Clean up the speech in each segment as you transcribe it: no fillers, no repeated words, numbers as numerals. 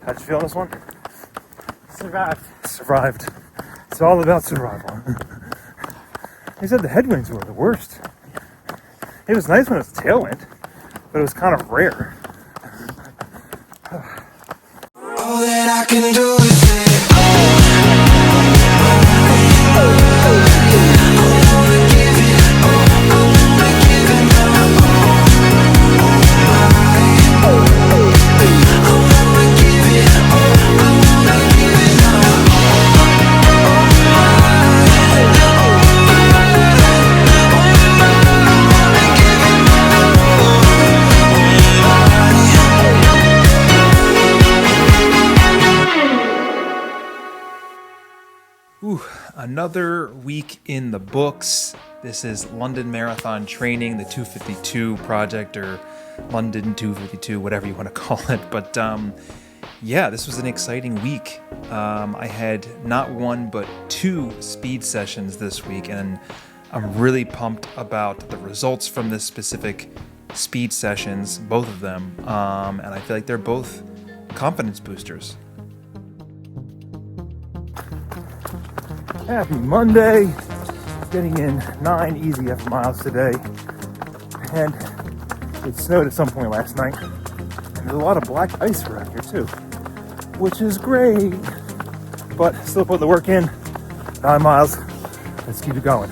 How'd you feel on this one? Survived. It's all about survival. They said the headwinds were the worst. It was nice when it was tailwind, but it was kind of rare. All that I can do is say, Another week in the books. This is London Marathon Training, the 252 project, or London 252, whatever you want to call it. But yeah, this was an exciting week. I had not one, but 2 speed sessions this week, and I'm really pumped about the results from this specific speed sessions, both of them. And I feel like they're both confidence boosters. Happy Monday. Getting in 9 easy F miles today. And it snowed at some point last night. And there's a lot of black ice around here too, which is great. But still putting the work in. 9 miles. Let's keep it going.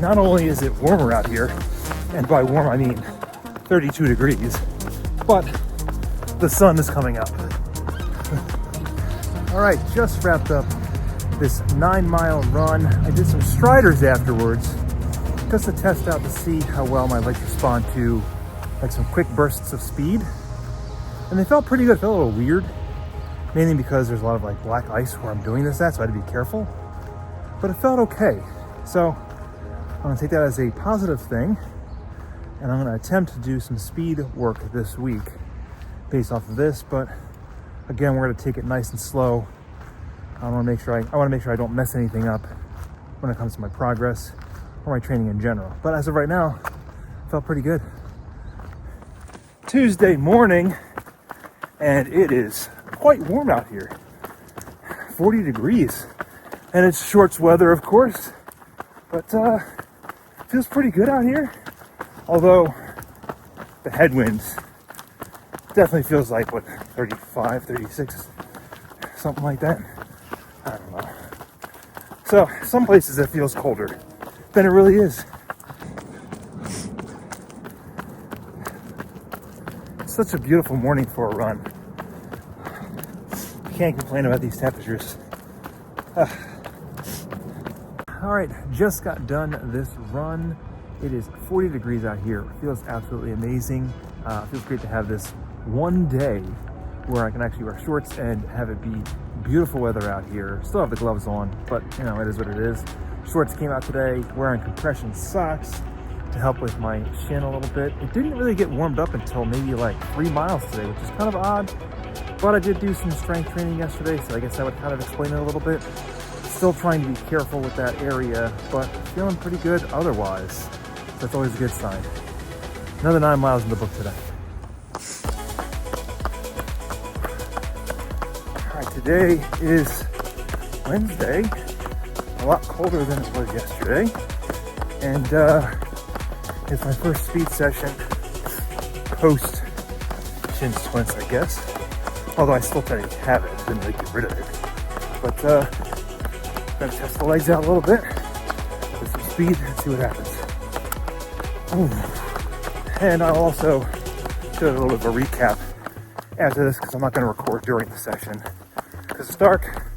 Not only is it warmer out here, and by warm I mean 32 degrees, but the sun is coming up. All right, just wrapped up this 9-mile run. I did some striders afterwards, just to test out to see how well my legs respond to like some quick bursts of speed. And they felt pretty good. It felt a little weird, mainly because there's a lot of like black ice where I'm doing this at, so I had to be careful. But it felt okay. So I'm gonna take that as a positive thing, and I'm gonna attempt to do some speed work this week based off of this. But again, we're gonna take it nice and slow. I wanna make sure I don't mess anything up when it comes to my progress or my training in general. But as of right now, it felt pretty good. Tuesday morning, and it is quite warm out here. 40 degrees, and it's shorts weather, of course, but feels pretty good out here, although the headwinds definitely feels like, what, 35, 36, something like that. I don't know. So some places it feels colder than it really is. It's such a beautiful morning for a run. Can't complain about these temperatures. All right, just got done this run. It is 40 degrees out here. It feels absolutely amazing. It feels great to have this one day where I can actually wear shorts and have it be beautiful weather out here. Still have the gloves on, but you know, it is what it is. Shorts came out today, wearing compression socks to help with my shin a little bit. It didn't really get warmed up until maybe like 3 miles today, which is kind of odd, but I did do some strength training yesterday, so I guess that would kind of explain it a little bit. Still trying to be careful with that area, but feeling pretty good otherwise. So that's always a good sign. Another 9 miles in the book today. All right, today is Wednesday. A lot colder than it was yesterday. And it's my first speed session post shin splints, I guess. Although I still technically have it, didn't really get rid of it. But gonna test the legs out a little bit with some speed and see what happens. Ooh. And I'll also do a little bit of a recap after this, because I'm not going to record during the session because it's dark,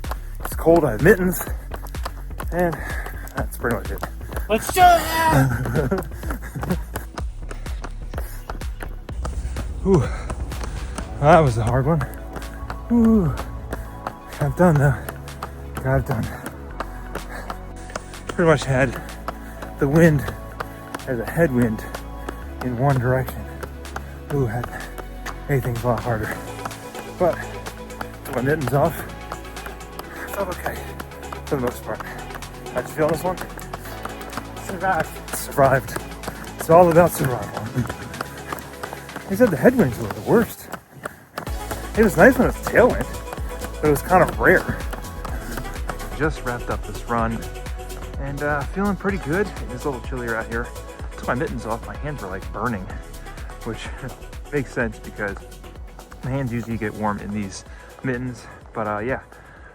it's cold, I have mittens, and that's pretty much it. Let's do it! Ooh, that was a hard one. Ooh, Got it done though. Got it done. Pretty much had the wind as a headwind in one direction. Ooh, had made things a lot harder. But took my mittens off. I felt okay for the most part. How'd you feel on this one? Survived. Survived. It's all about survival. He said the headwinds were the worst. It was nice when it was tailwind, but it was kind of rare. Just wrapped up this run and feeling pretty good. It's a little chillier out here. Took my mittens off, my hands were like burning, which makes sense because my hands usually get warm in these mittens. But yeah,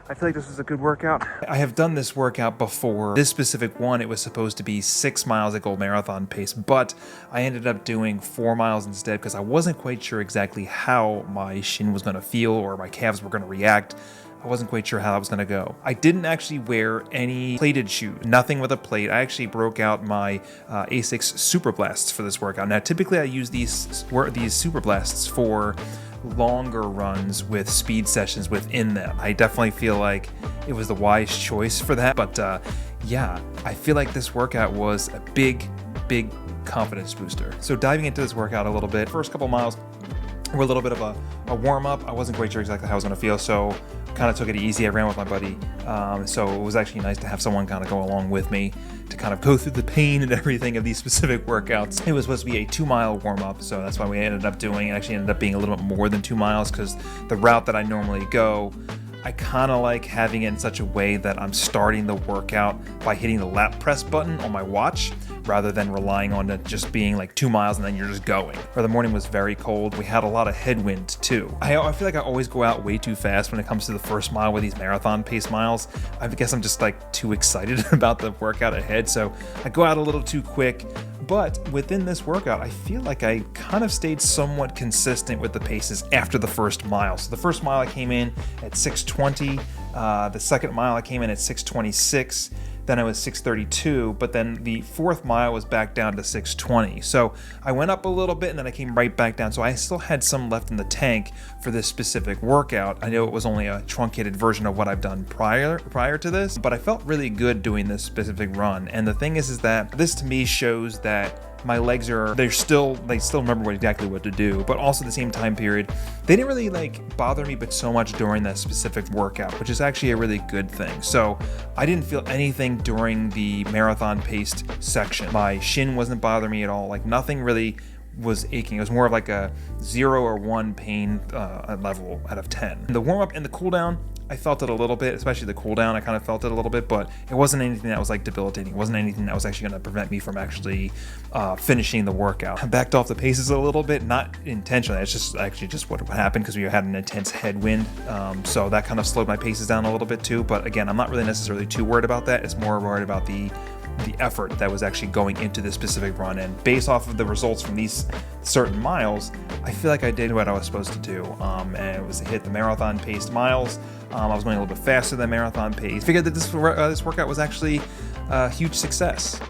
I feel like this was a good workout. I have done this workout before. This specific one, it was supposed to be 6 miles at goal marathon pace, but I ended up doing 4 miles instead because I wasn't quite sure exactly how my shin was going to feel or my calves were going to react. I wasn't quite sure how that was going to go. I didn't actually wear any plated shoes, nothing with a plate. I actually broke out my Asics Super Blasts for this workout. Now, typically I use these Super Blasts for longer runs with speed sessions within them. I definitely feel like it was the wise choice for that. But yeah, I feel like this workout was a big confidence booster. So diving into this workout a little bit, first couple miles were a little bit of a warm up. I wasn't quite sure exactly how I was going to feel, so kind of took it easy. I ran with my buddy, so it was actually nice to have someone kind of go along with me to kind of go through the pain and everything of these specific workouts. It was supposed to be a 2-mile warm-up, so that's why we ended up doing it. Actually ended up being a little bit more than 2 miles because the route that I normally go, I kind of like having it in such a way that I'm starting the workout by hitting the lap press button on my watch rather than relying on it just being like 2 miles and then you're just going. Or the morning was very cold. We had a lot of headwind too. I feel like I always go out way too fast when it comes to the first mile with these marathon pace miles. I guess I'm just like too excited about the workout ahead, so I go out a little too quick. But within this workout, I feel like I kind of stayed somewhat consistent with the paces after the first mile. So the first mile I came in at 6:20. The second mile I came in at 6:26. Then I was 6:32, but then the fourth mile was back down to 6:20. So I went up a little bit and then I came right back down. So I still had some left in the tank for this specific workout. I know it was only a truncated version of what I've done prior to this, but I felt really good doing this specific run. And the thing is that this to me shows that my legs they still remember exactly what to do, but also the same time period, they didn't really like bother me but so much during that specific workout, which is actually a really good thing. So I didn't feel anything during the marathon paced section. My shin wasn't bothering me at all. Like nothing really was aching. It was more of like a 0 or 1 pain level out of 10. The warm up and the cool down, I felt it a little bit, especially the cool down. I kind of felt it a little bit, but it wasn't anything that was like debilitating. It wasn't anything that was actually going to prevent me from actually finishing the workout. I backed off the paces a little bit, not intentionally. It's just actually just what happened because we had an intense headwind. So that kind of slowed my paces down a little bit too. But again, I'm not really necessarily too worried about that. It's more worried about the effort that was actually going into this specific run. And based off of the results from these certain miles, I feel like I did what I was supposed to do. And it was to hit the marathon paced miles. I was going a little bit faster than marathon pace. Figured that this workout was actually a huge success.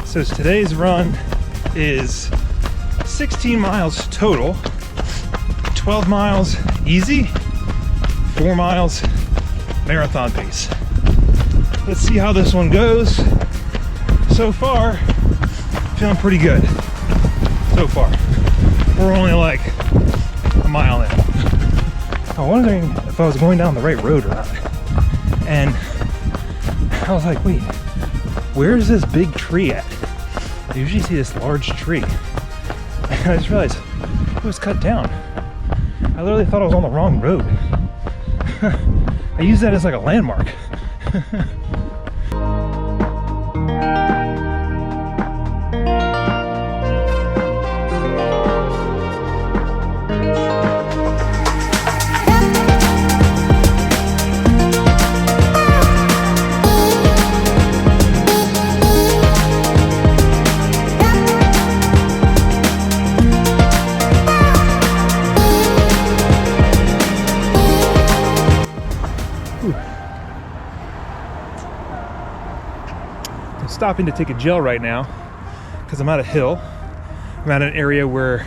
So today's run is 16 miles total, 12 miles easy, 4 miles marathon pace. Let's see how this one goes. So far, feeling pretty good. So far. We're only like a mile in. I'm wondering if I was going down the right road or not. And I was like, wait, where's this big tree at? I usually see this large tree. And I just realized it was cut down. I literally thought I was on the wrong road. I use that as like a landmark. Stopping to take a gel right now because I'm at a hill. I'm at an area where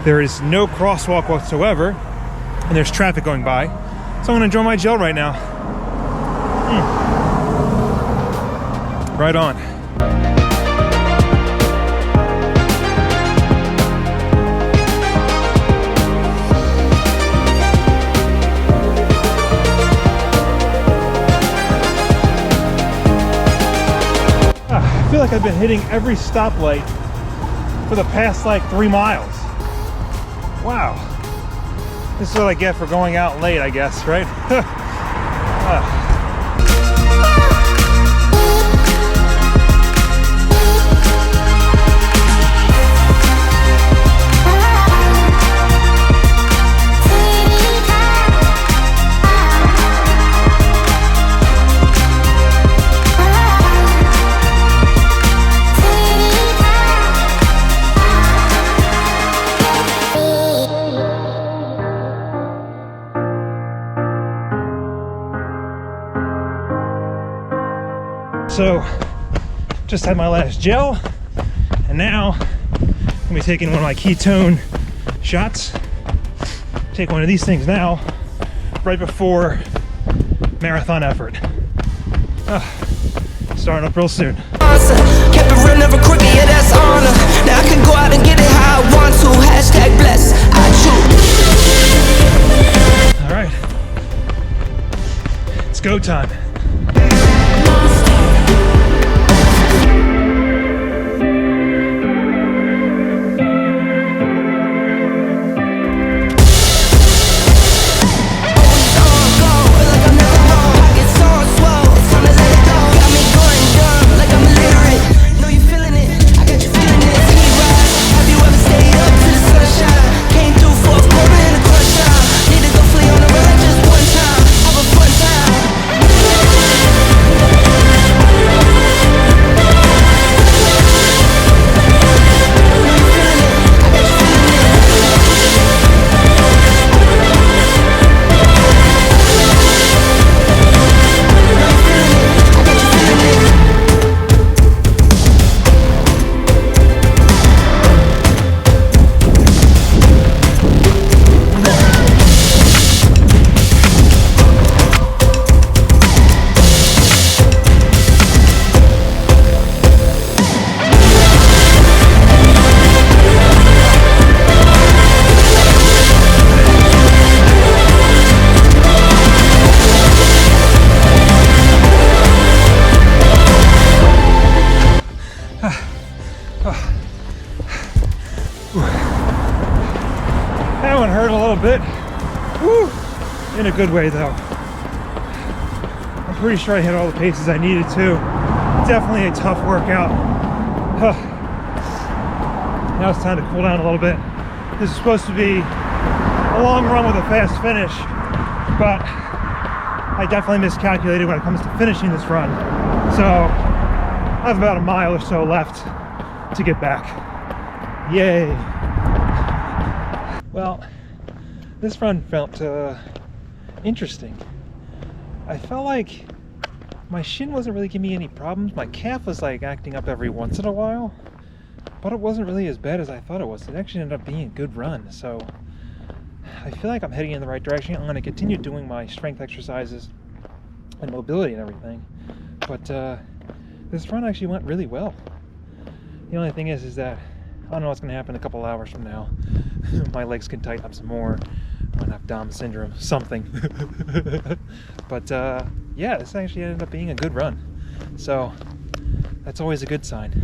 there is no crosswalk whatsoever and there's traffic going by. So I'm gonna enjoy my gel right now. Right on. I feel like I've been hitting every stoplight for the past like 3 miles. Wow. This is what I get for going out late, I guess, right? So, just had my last gel, and now I'm gonna be taking one of my ketone shots. Take one of these things now, right before marathon effort. Starting up real soon. Kept it real, never crooked, yeah, that's honor. Now I can go out and get it how I want to. Hashtag bless, I choose. All right, it's go time. That one hurt a little bit. Woo! In a good way though. I'm pretty sure I hit all the paces I needed to. Definitely a tough workout. Now it's time to cool down a little bit. This is supposed to be a long run with a fast finish, but I definitely miscalculated when it comes to finishing this run. So I have about a mile or so left to get back. Yay. Well, this run felt interesting. I felt like my shin wasn't really giving me any problems. My calf was like acting up every once in a while, but it wasn't really as bad as I thought it was. It actually ended up being a good run. So I feel like I'm heading in the right direction. I'm going to continue doing my strength exercises and mobility and everything. But this run actually went really well. The only thing is that I don't know what's going to happen a couple hours from now. My legs can tighten up some more. I might have Dom syndrome, something. But yeah, this actually ended up being a good run. So that's always a good sign.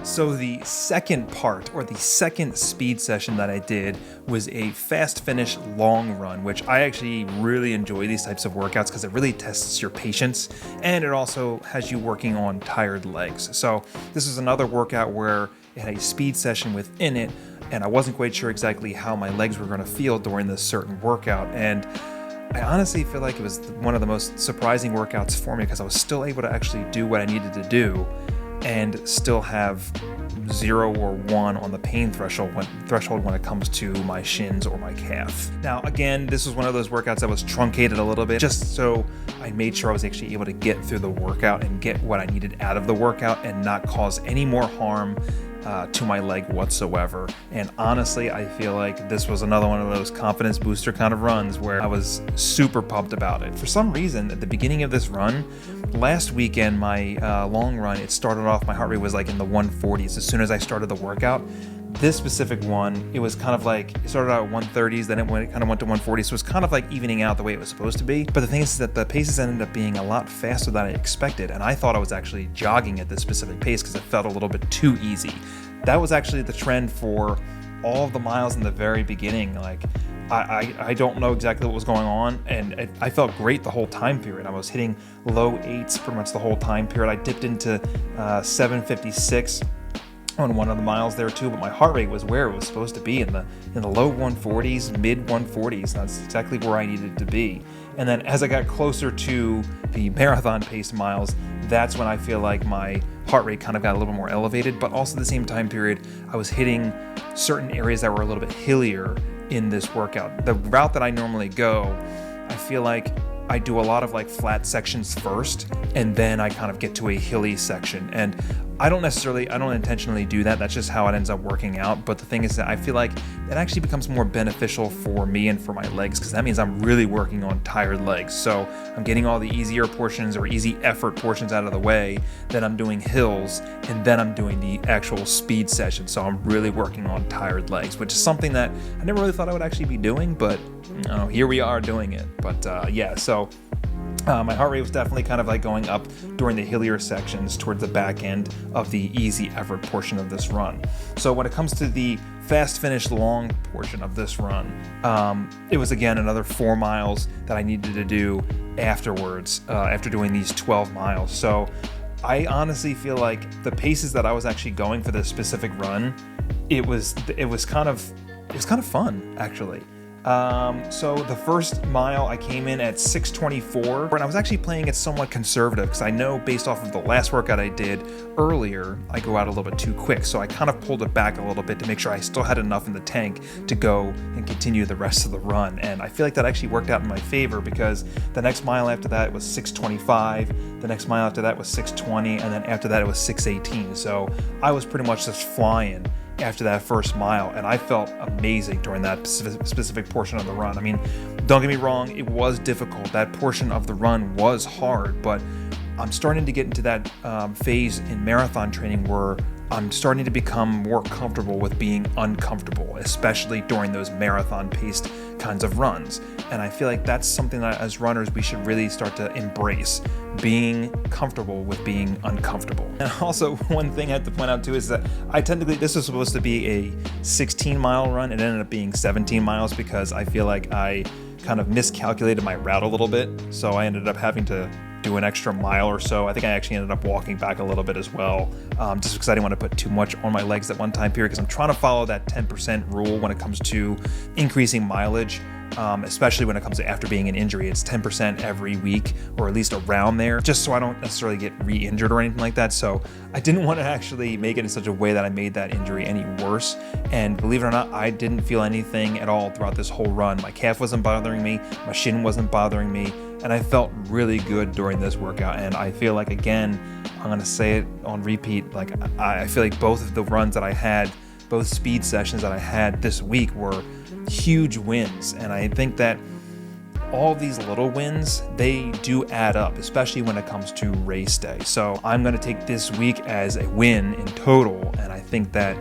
So the second part, or the second speed session that I did, was a fast finish long run, which I actually really enjoy these types of workouts because it really tests your patience, and it also has you working on tired legs. So this is another workout where it had a speed session within it, and I wasn't quite sure exactly how my legs were going to feel during this certain workout. And I honestly feel like it was one of the most surprising workouts for me because I was still able to actually do what I needed to do and still have 0 or 1 on the pain threshold when it comes to my shins or my calf. Now, again, this was one of those workouts that was truncated a little bit just so I made sure I was actually able to get through the workout and get what I needed out of the workout and not cause any more harm to my leg whatsoever. And honestly, I feel like this was another one of those confidence booster kind of runs where I was super pumped about it. For some reason, at the beginning of this run, last weekend, my long run, it started off, my heart rate was like in the 140s as soon as I started the workout. This specific one, it was kind of like, it started out at 130s, then it kind of went to 140s, so it was kind of like evening out the way it was supposed to be. But the thing is that the paces ended up being a lot faster than I expected, and I thought I was actually jogging at this specific pace because it felt a little bit too easy. That was actually the trend for all of the miles in the very beginning. Like, I don't know exactly what was going on, and I felt great the whole time period. I was hitting low 8s pretty much the whole time period. I dipped into 756 on one of the miles there too, but my heart rate was where it was supposed to be in the low 140s, mid 140s. That's exactly where I needed to be. And then as I got closer to the marathon paced miles, that's when I feel like my heart rate kind of got a little more elevated, but also at the same time period, I was hitting certain areas that were a little bit hillier in this workout. The route that I normally go, I feel like I do a lot of like flat sections first, and then I kind of get to a hilly section. And I don't intentionally do that. That's just how it ends up working out. But the thing is that I feel like it actually becomes more beneficial for me and for my legs, because that means I'm really working on tired legs. So I'm getting all the easier portions or easy effort portions out of the way, then I'm doing hills, and then I'm doing the actual speed session. So I'm really working on tired legs, which is something that I never really thought I would actually be doing, but here we are doing it. But yeah, so my heart rate was definitely kind of like going up during the hillier sections towards the back end of the easy effort portion of this run. So when it comes to the fast finish long portion of this run, it was again another 4 miles that I needed to do afterwards, after doing these 12 miles. So I honestly feel like the paces that I was actually going for this specific run, it was kind of fun actually. So the first mile I came in at 6:24, and I was actually playing it somewhat conservative because I know based off of the last workout I did earlier, I go out a little bit too quick. So I kind of pulled it back a little bit to make sure I still had enough in the tank to go and continue the rest of the run. And I feel like that actually worked out in my favor because the next mile after that was 6:25, the next mile after that was 6:20, and then after that it was 6:18. So I was pretty much just flying after that first mile, and I felt amazing during that specific portion of the run. I mean, don't get me wrong, it was difficult. That portion of the run was hard, but I'm starting to get into that phase in marathon training where I'm starting to become more comfortable with being uncomfortable, especially during those marathon-paced kinds of runs. And I feel like that's something that as runners we should really start to embrace, being comfortable with being uncomfortable. And also, one thing I have to point out too is that this was supposed to be a 16-mile run. It ended up being 17 miles because I feel like I kind of miscalculated my route a little bit. So I ended up having to do an extra mile or so. I think I actually ended up walking back a little bit as well, just because I didn't want to put too much on my legs at one time period, because I'm trying to follow that 10% rule when it comes to increasing mileage, especially when it comes to after being an injury. It's 10% every week, or at least around there, just so I don't necessarily get re-injured or anything like that. So I didn't want to actually make it in such a way that I made that injury any worse. And believe it or not, I didn't feel anything at all throughout this whole run. My calf wasn't bothering me, my shin wasn't bothering me, and I felt really good during this workout. And I feel like, again, going to say it on repeat. Like, I feel like both of the runs that I had, both speed sessions that I had this week were huge wins. And I think that all these little wins, they do add up, especially when it comes to race day. So I'm going to take this week as a win in total. And I think that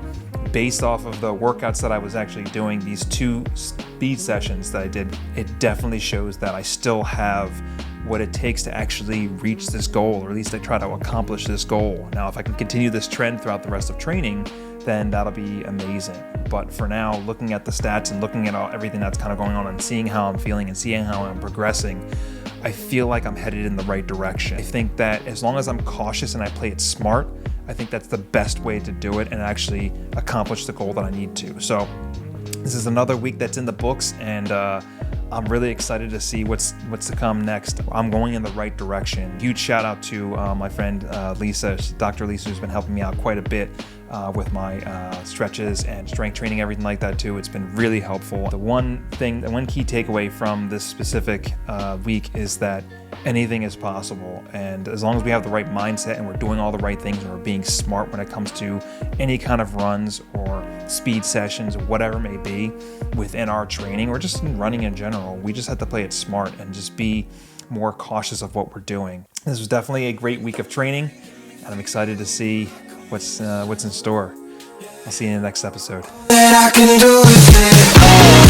based off of the workouts that I was actually doing, these 2 speed sessions that I did, it definitely shows that I still have what it takes to actually reach this goal, or at least I try to accomplish this goal. Now, if I can continue this trend throughout the rest of training, then that'll be amazing. But for now, looking at the stats and looking at everything that's kind of going on and seeing how I'm feeling and seeing how I'm progressing, I feel like I'm headed in the right direction. I think that as long as I'm cautious and I play it smart, I think that's the best way to do it and actually accomplish the goal that I need to. So this is another week that's in the books, and I'm really excited to see what's to come next. I'm going in the right direction. Huge shout out to my friend Lisa, Dr. Lisa, who's been helping me out quite a bit with my stretches and strength training, everything like that too. It's been really helpful. The one key takeaway from this specific week is that anything is possible, and as long as we have the right mindset and we're doing all the right things and we're being smart when it comes to any kind of runs or speed sessions or whatever it may be within our training or just in running in general, we just have to play it smart and just be more cautious of what we're doing. This was definitely a great week of training, and I'm excited to see what's in store. I'll see you in the next episode. That I can do is say,